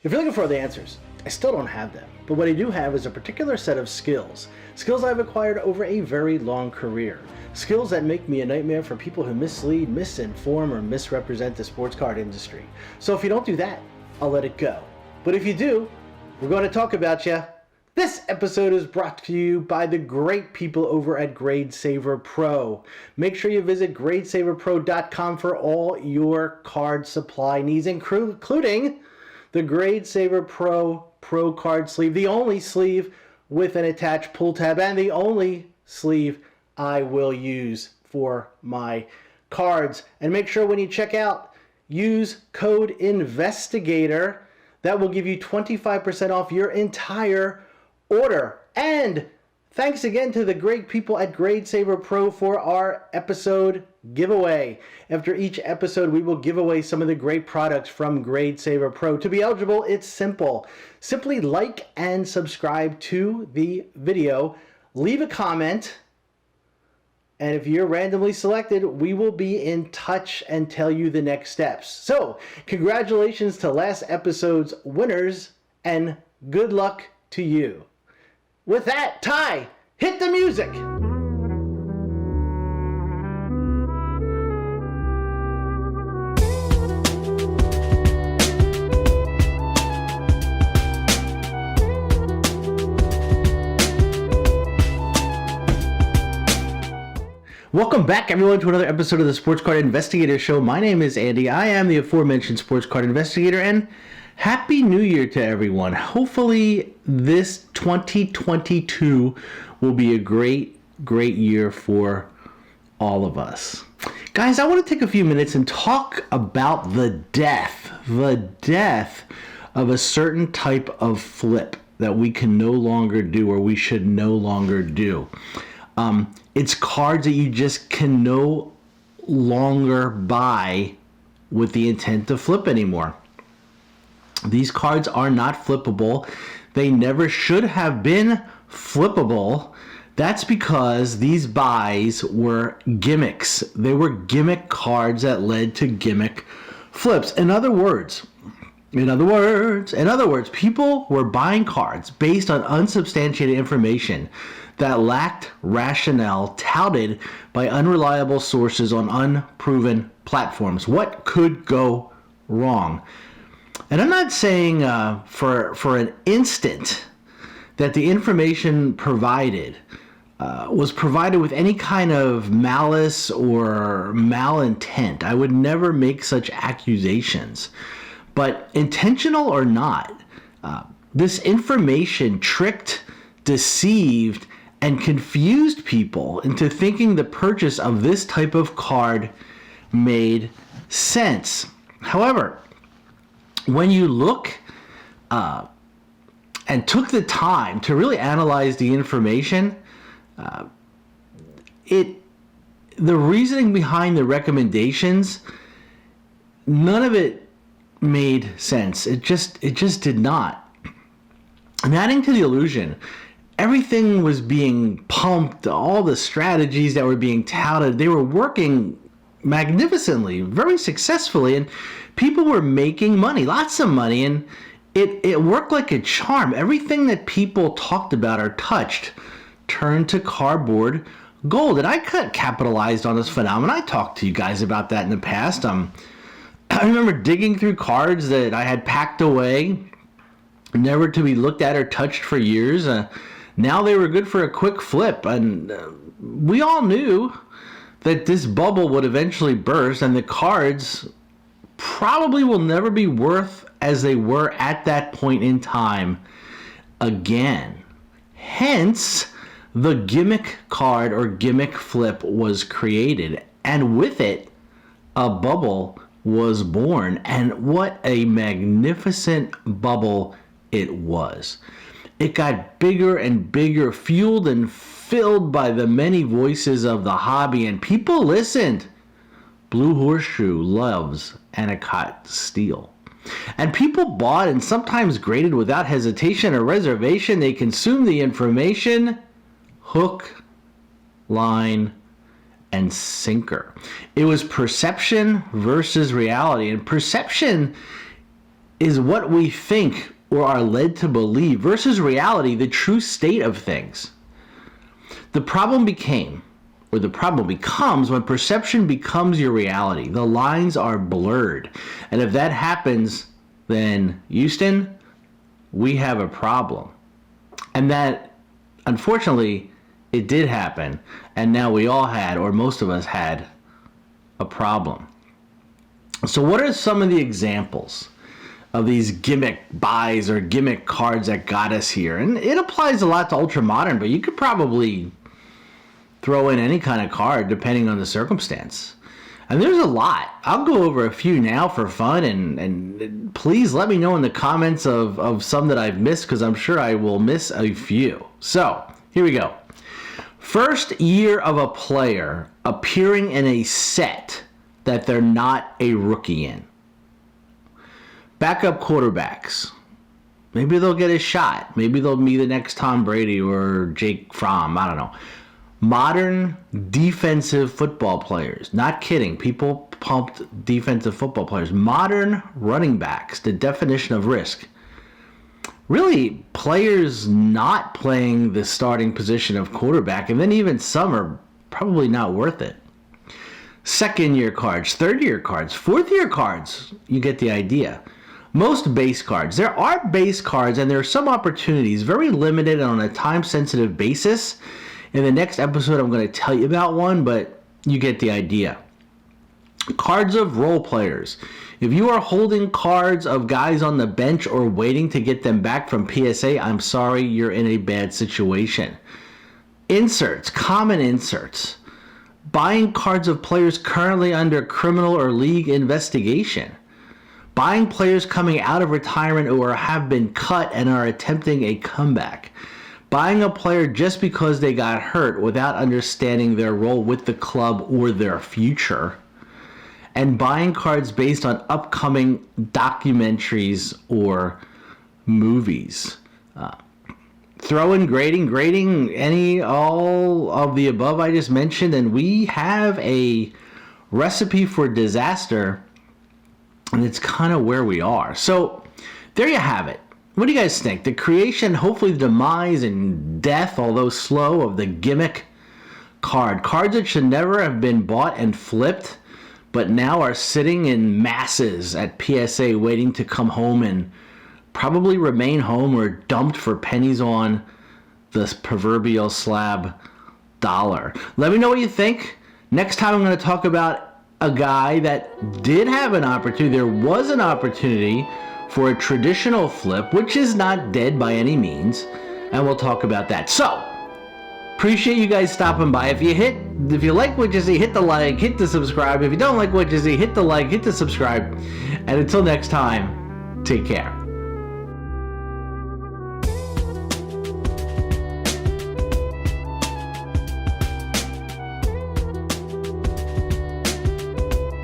If you're looking for the answers, I still don't have them. But what I do have is a particular set of skills. Skills I've acquired over a very long career. Skills that make me a nightmare for people who mislead, misinform, or misrepresent the sports card industry. So if you don't do that, I'll let it go. But if you do, we're going to talk about you. This episode is brought to you by the great people over at GradeSaver Pro. Make sure you visit GradeSaverPro.com for all your card supply needs, including the GradeSaver Pro Card Sleeve, the only sleeve with an attached pull tab and the only sleeve I will use for my cards. And make sure when you check out, use code INVESTIGATOR. That will give you 25% off your entire order. And thanks again to the great people at GradeSaver Pro for our episode giveaway. After each episode, we will give away some of the great products from GradeSaver Pro. To be eligible, it's simple. Simply like and subscribe to the video, leave a comment, and if you're randomly selected, we will be in touch and tell you the next steps. So, congratulations to last episode's winners, and good luck to you. With that, Ty, hit the music! Welcome back, everyone, to another episode of the Sports Card Investigator Show. My name is Andy. I am the aforementioned Sports Card Investigator, and Happy New Year to everyone. Hopefully, this 2022 will be a great year for all of us. Guys, I want to take a few minutes and talk about the death of a certain type of flip that we can no longer do, or we should no longer do. It's cards that you just can no longer buy with the intent to flip anymore. These cards are not flippable. They never should have been flippable. That's because these buys were gimmicks. They were gimmick cards that led to gimmick flips. In other words, people were buying cards based on unsubstantiated information that lacked rationale, touted by unreliable sources on unproven platforms. What could go wrong? And I'm not saying for an instant that the information provided was provided with any kind of malice or malintent. I would never make such accusations. But intentional or not, this information tricked, deceived, and confused people into thinking the purchase of this type of card made sense. However, when you look and took the time to really analyze the information, the reasoning behind the recommendations, none of it made sense. It just did not. And adding to the illusion, everything was being pumped, all the strategies that were being touted, they were working magnificently, very successfully, and people were making money, lots of money, and it worked like a charm. Everything that people talked about or touched turned to cardboard gold, and I capitalized on this phenomenon. I talked to you guys about that in the past. I remember digging through cards that I had packed away, never to be looked at or touched for years. Now they were good for a quick flip, and we all knew that this bubble would eventually burst, and the cards probably will never be worth as they were at that point in time again. Hence, the gimmick card or gimmick flip was created, and with it, a bubble was born, and what a magnificent bubble it was. It got bigger and bigger, fueled and filled by the many voices of the hobby, and people listened. Blue Horseshoe loves Anacott Steel. And people bought and sometimes graded without hesitation or reservation. They consumed the information, hook, line, and sinker. It was perception versus reality, and perception is what we think or are led to believe versus reality, the true state of things. The problem becomes when perception becomes your reality. The lines are blurred. And if that happens, then Houston, we have a problem. And that, unfortunately, it did happen. And now we all had, or most of us had, a problem. So what are some of the examples of these gimmick buys or gimmick cards that got us here? And it applies a lot to Ultra Modern, but you could probably throw in any kind of card depending on the circumstance. And there's a lot. I'll go over a few now for fun, and please let me know in the comments of some that I've missed, because I'm sure I will miss a few. So, here we go. First year of a player appearing in a set that they're not a rookie in. Backup quarterbacks. Maybe they'll get a shot. Maybe they'll be the next Tom Brady or Jake Fromm. I don't know. Modern defensive football players. Not kidding. People pumped defensive football players. Modern running backs. The definition of risk. Really, players not playing the starting position of quarterback, and then even some are probably not worth it. Second year cards, third year cards, fourth year cards. You get the idea. Most base cards. There are base cards, and there are some opportunities, very limited on a time-sensitive basis. In the next episode, I'm going to tell you about one, but you get the idea. Cards of role players. If you are holding cards of guys on the bench or waiting to get them back from PSA, I'm sorry, you're in a bad situation. Inserts, common inserts. Buying cards of players currently under criminal or league investigation. Buying players coming out of retirement or have been cut and are attempting a comeback. Buying a player just because they got hurt without understanding their role with the club or their future. And buying cards based on upcoming documentaries or movies. Throw in grading all of the above I just mentioned, and we have a recipe for disaster, and it's kind of where we are. So there you have it. What do you guys think? The creation, hopefully the demise and death, although slow, of the gimmick card. Cards that should never have been bought and flipped, but now are sitting in masses at PSA waiting to come home and probably remain home or dumped for pennies on the proverbial slab dollar. Let me know what you think. Next time I'm going to talk about a guy that did have an opportunity. There was an opportunity for a traditional flip, which is not dead by any means, and we'll talk about that. So, appreciate you guys stopping by. If you like what you see, hit the like, hit the subscribe. If you don't like what you see, hit the like, hit the subscribe. And until next time, take care.